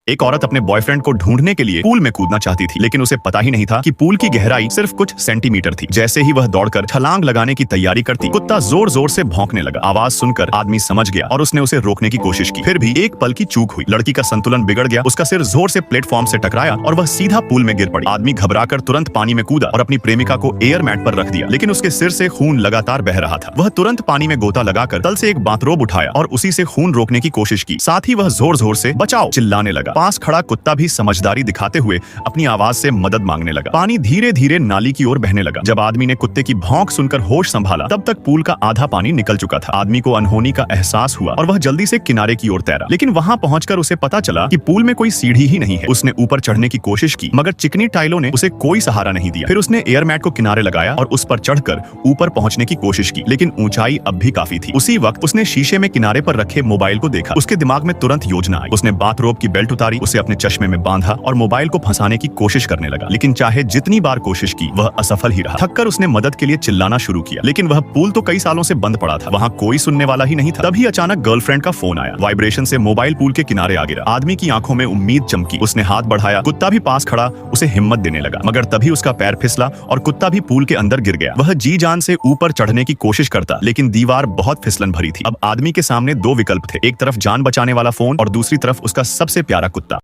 एक औरत अपने बॉयफ्रेंड को ढूंढने के लिए पूल में कूदना चाहती थी, लेकिन उसे पता ही नहीं था कि पूल की गहराई सिर्फ कुछ सेंटीमीटर थी। जैसे ही वह दौड़कर छलांग लगाने की तैयारी करती, कुत्ता जोर जोर से भौंकने लगा। आवाज सुनकर आदमी समझ गया और उसने उसे रोकने की कोशिश की। फिर भी एक पल की चूक हुई। लड़की का संतुलन बिगड़ गया, उसका सिर जोर से प्लेटफॉर्म से टकराया और वह सीधा पूल में गिर पड़ी। आदमी घबराकर तुरंत पानी में कूदा और अपनी प्रेमिका को एयर मैट पर रख दिया, लेकिन उसके सिर से खून लगातार बह रहा था। वह तुरंत पानी में गोता लगाकर तल से एक बाथरोब उठाया और उसी से खून रोकने की कोशिश की। साथ ही वह जोर जोर से बचाओ चिल्लाने लगा। पास खड़ा कुत्ता भी समझदारी दिखाते हुए अपनी आवाज से मदद मांगने लगा। पानी धीरे धीरे नाली की ओर बहने लगा। जब आदमी ने कुत्ते की भौंक सुनकर होश संभाला, तब तक पूल का आधा पानी निकल चुका था। आदमी को अनहोनी का एहसास हुआ और वह जल्दी से किनारे की ओर तैरा, लेकिन वहां पहुंचकर उसे पता चला कि पूल में कोई सीढ़ी ही नहीं है। उसने ऊपर चढ़ने की कोशिश की, मगर चिकनी टाइलों ने उसे कोई सहारा नहीं दिया। फिर उसने एयर मैट को किनारे लगाया और उस पर चढ़कर ऊपर पहुंचने की कोशिश की, लेकिन ऊंचाई अब भी काफी थी। उसी वक्त उसने शीशे में किनारे पर रखे मोबाइल को देखा। उसके दिमाग में तुरंत योजना आई। उसने बाथरोब की बेल्ट उतारी, उसे अपने चश्मे में बांधा और मोबाइल को फंसाने की कोशिश करने लगा, लेकिन चाहे जितनी बार कोशिश की वह असफल ही रहा। थककर उसने मदद के लिए चिल्लाना शुरू किया, लेकिन वह पूल तो कई सालों से बंद पड़ा था, वहां कोई सुनने वाला ही नहीं था। तभी अचानक गर्लफ्रेंड का फोन आया। वाइब्रेशन से मोबाइल पूल के किनारे आ गिरा। आदमी की आंखों में उम्मीद चमकी। उसने हाथ बढ़ाया, कुत्ता भी पास खड़ा उसे हिम्मत देने लगा, मगर तभी उसका पैर फिसला और कुत्ता भी पूल के अंदर गिर गया। वह जी जान से ऊपर चढ़ने की कोशिश करता, लेकिन दीवार बहुत फिसलन भरी थी। अब आदमी के सामने दो विकल्प थे, एक तरफ जान बचाने वाला फोन और दूसरी तरफ उसका सबसे प्यारा कुत्ता।